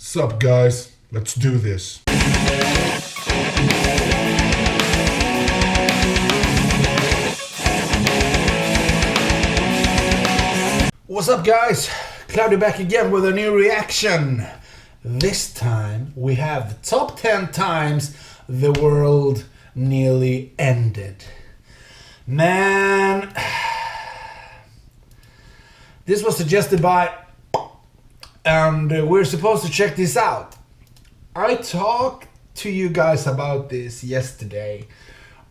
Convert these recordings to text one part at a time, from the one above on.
Sup guys, let's do this. What's up guys? Claudio back again with a new reaction. This time we have the top 10 times the world nearly ended. Man, this was suggested by, and we're supposed to check this out. I talked to you guys about this yesterday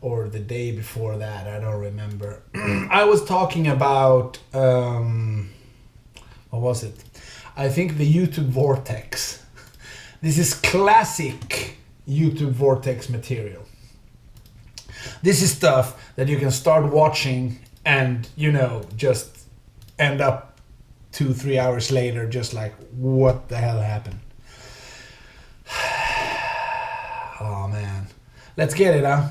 or the day before that, I don't remember. I was talking about, what was it? I think the YouTube Vortex. This is classic YouTube Vortex material. This is stuff that you can start watching and, you know, just end up 2-3 hours later just like, what the hell happened? Oh man. Let's get it, huh?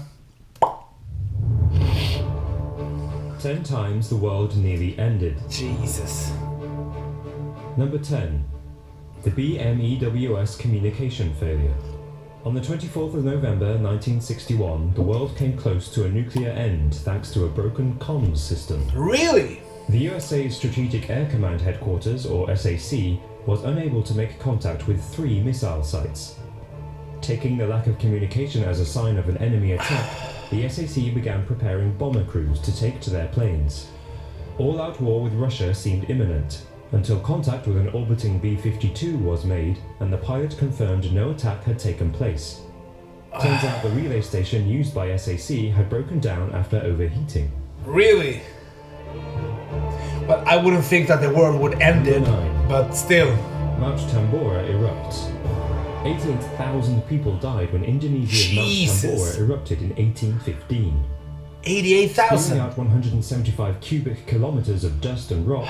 10 times the world nearly ended. Jesus. Number 10. The BMEWS communication failure. On the 24th of November 1961, the world came close to a nuclear end thanks to a broken comms system. Really? The USA's Strategic Air Command Headquarters, or SAC, was unable to make contact with 3 missile sites. Taking the lack of communication as a sign of an enemy attack, the SAC began preparing bomber crews to take to their planes. All-out war with Russia seemed imminent, until contact with an orbiting B-52 was made and the pilot confirmed no attack had taken place. Turns out the relay station used by SAC had broken down after overheating. Really? But I wouldn't think that the world would end it, but still. Mount Tambora erupts. 88,000 people died when Indonesia's Mount Tambora erupted in 1815. 88,000? Spewing out 175 cubic kilometers of dust and rock,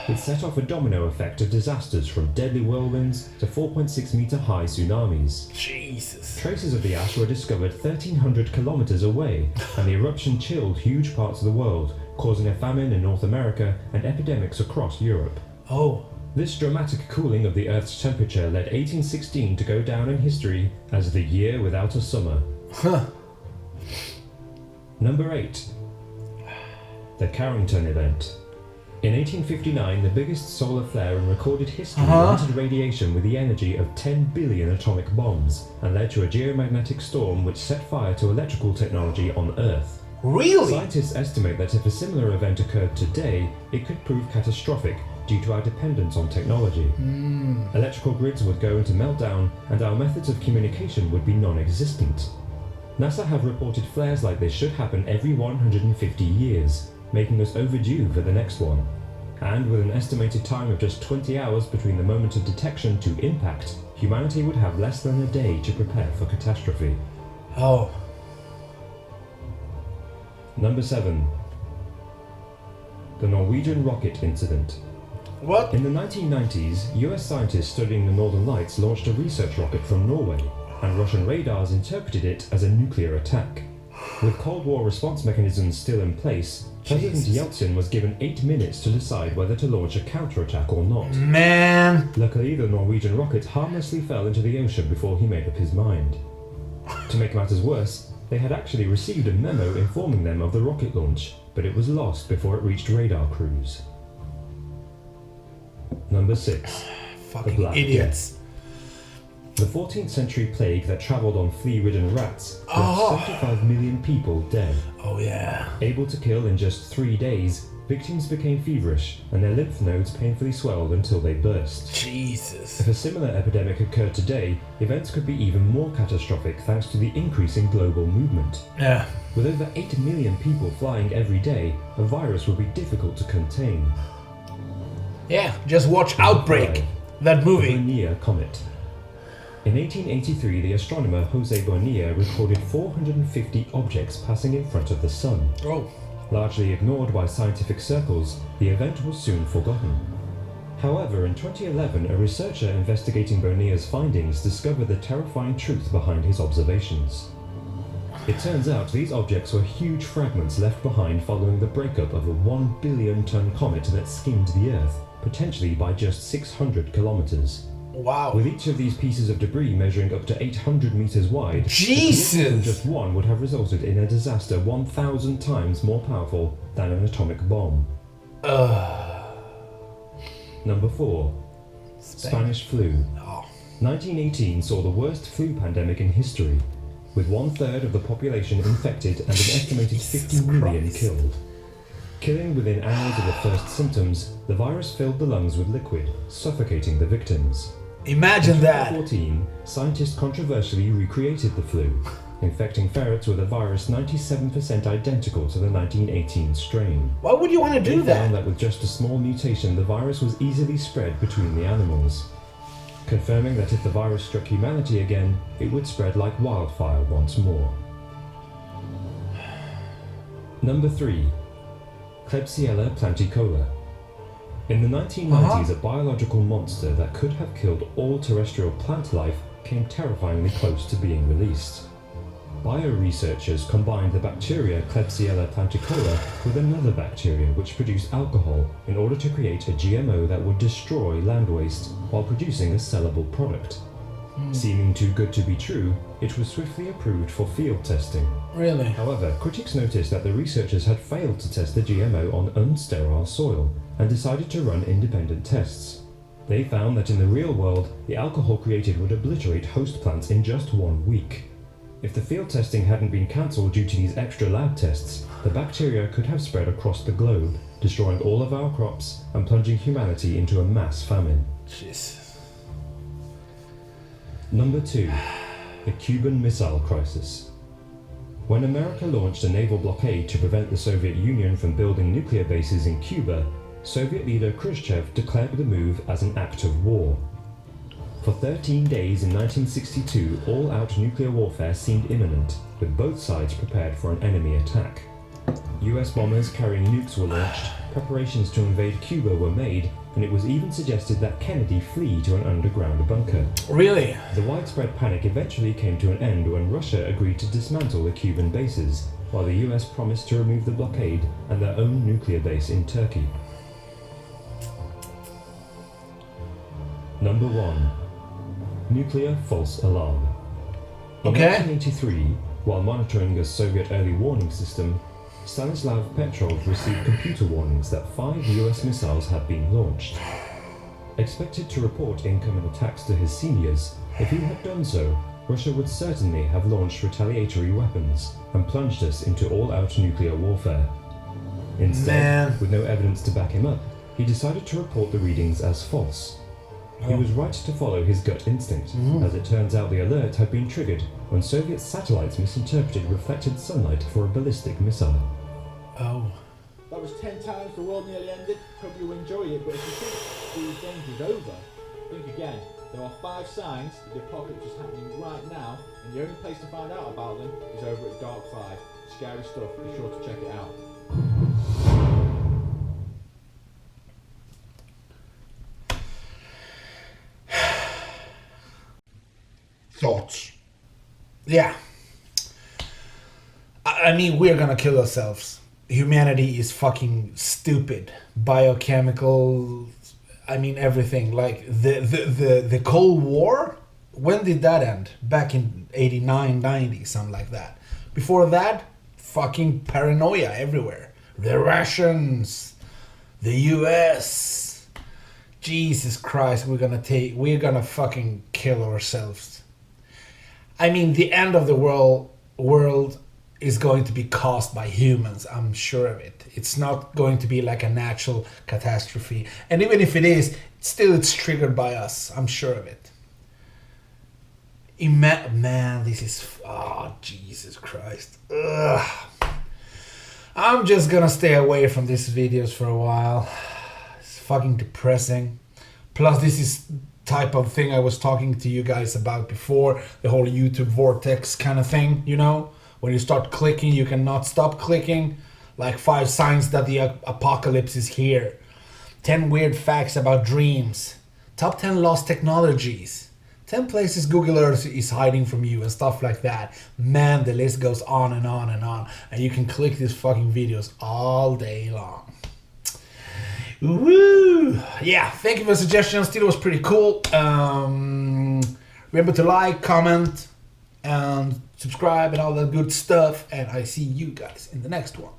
it set off a domino effect of disasters from deadly whirlwinds to 4.6 meter high tsunamis. Jesus. Traces of the ash were discovered 1,300 kilometers away, and the eruption chilled huge parts of the world, causing a famine in North America and epidemics across Europe. Oh. This dramatic cooling of the Earth's temperature led 1816 to go down in history as the year without a summer. Huh. Number 8. The Carrington Event. In 1859, the biggest solar flare in recorded history emitted radiation with the energy of 10 billion atomic bombs and led to a geomagnetic storm which set fire to electrical technology on Earth. Really? Scientists estimate that if a similar event occurred today, it could prove catastrophic due to our dependence on technology. Electrical grids would go into meltdown and our methods of communication would be non-existent. NASA have reported flares like this should happen every 150 years, making us overdue for the next one. And with an estimated time of just 20 hours between the moment of detection to impact, humanity would have less than a day to prepare for catastrophe. Oh. Number 7. The Norwegian rocket incident. What? In the 1990s, US scientists studying the Northern Lights launched a research rocket from Norway, and Russian radars interpreted it as a nuclear attack. With Cold War response mechanisms still in place, President Yeltsin was given 8 minutes to decide whether to launch a counterattack or not. Man! Luckily, the Norwegian rocket harmlessly fell into the ocean before he made up his mind. To make matters worse, they had actually received a memo informing them of the rocket launch, but it was lost before it reached radar crews. Number 6. Fucking Black idiots. The 14th century plague that travelled on flea-ridden rats left 75 million people dead. Oh yeah. Able to kill in just 3 days, victims became feverish and their lymph nodes painfully swelled until they burst. Jesus. If a similar epidemic occurred today, events could be even more catastrophic thanks to the increase in global movement. Yeah. With over 8 million people flying every day, a virus would be difficult to contain. Yeah, just watch Outbreak, that movie. The Bonilla Comet. In 1883, the astronomer Jose Bonilla recorded 450 objects passing in front of the Sun. Oh. Largely ignored by scientific circles, the event was soon forgotten. However, in 2011, a researcher investigating Bonilla's findings discovered the terrifying truth behind his observations. It turns out these objects were huge fragments left behind following the breakup of a 1 billion ton comet that skimmed the Earth, potentially by just 600 kilometers. Wow. With each of these pieces of debris measuring up to 800 meters wide, Jesus! the collision from just one would have resulted in a disaster 1,000 times more powerful than an atomic bomb. Number 4. Spanish flu. 1918 saw the worst flu pandemic in history, with 1/3 of the population infected and an estimated 50 million killed. Killing within hours of the first symptoms, the virus filled the lungs with liquid, suffocating the victims. Imagine that. In 2014, scientists controversially recreated the flu, infecting ferrets with a virus 97% identical to the 1918 strain. Why would you want to do They found that? that with just a small mutation, the virus was easily spread between the animals, confirming that if the virus struck humanity again, it would spread like wildfire once more. Number 3. Klebsiella planticola. In the 1990s, a biological monster that could have killed all terrestrial plant life came terrifyingly close to being released. Bio-researchers combined the bacteria Klebsiella planticola with another bacteria which produced alcohol in order to create a GMO that would destroy land waste while producing a sellable product. Seeming too good to be true, it was swiftly approved for field testing. Really? However, critics noticed that the researchers had failed to test the GMO on unsterile soil and decided to run independent tests. They found that in the real world, the alcohol created would obliterate host plants in just 1 week. If the field testing hadn't been cancelled due to these extra lab tests, the bacteria could have spread across the globe, destroying all of our crops and plunging humanity into a mass famine. Jesus. Number 2. The Cuban Missile Crisis. When America launched a naval blockade to prevent the Soviet Union from building nuclear bases in Cuba, Soviet leader Khrushchev declared the move as an act of war. For 13 days in 1962, all-out nuclear warfare seemed imminent, with both sides prepared for an enemy attack. US bombers carrying nukes were launched, preparations to invade Cuba were made, and it was even suggested that Kennedy flee to an underground bunker. Really? The widespread panic eventually came to an end when Russia agreed to dismantle the Cuban bases, while the US promised to remove the blockade and their own nuclear base in Turkey. Number 1. Nuclear false alarm. In Okay. 1983, while monitoring a Soviet early warning system, Stanislav Petrov received computer warnings that 5 US missiles had been launched. Expected to report incoming attacks to his seniors, if he had done so, Russia would certainly have launched retaliatory weapons and plunged us into all-out nuclear warfare. Instead, with no evidence to back him up, he decided to report the readings as false. He was right to follow his gut instinct, as it turns out the alert had been triggered when Soviet satellites misinterpreted reflected sunlight for a ballistic missile. Oh. That was 10 times the world nearly ended. Hope you enjoy it, but if you think these games is over, think again. There are 5 signs that the apocalypse is happening right now, and the only place to find out about them is over at Dark 5. Scary stuff, be sure to check it out. Thoughts? Yeah. I mean, we're gonna kill ourselves. Humanity is fucking stupid. Biochemical, I mean everything. Like the Cold War, when did that end? Back in 89, 90, something like that. Before that, fucking paranoia everywhere. The Russians, the US. Jesus Christ, we're gonna fucking kill ourselves. I mean, the end of the world is going to be caused by humans. I'm sure of it. It's not going to be like a natural catastrophe. And even if it is, still it's triggered by us. I'm sure of it. Man, this is... Oh, Jesus Christ. Ugh. I'm just gonna stay away from these videos for a while. It's fucking depressing. Plus, this is type of thing I was talking to you guys about before, the whole YouTube vortex kind of thing, you know, when you start clicking you cannot stop clicking, like 5 signs that the apocalypse is here, 10 weird facts about dreams, top 10 lost technologies, 10 places Google Earth is hiding from you and stuff like that. Man, the list goes on and on and on, and you can click these fucking videos all day long. Woo! Yeah, thank you for the suggestions. Still was pretty cool. Remember to like, comment, and subscribe and all that good stuff. And I see you guys in the next one.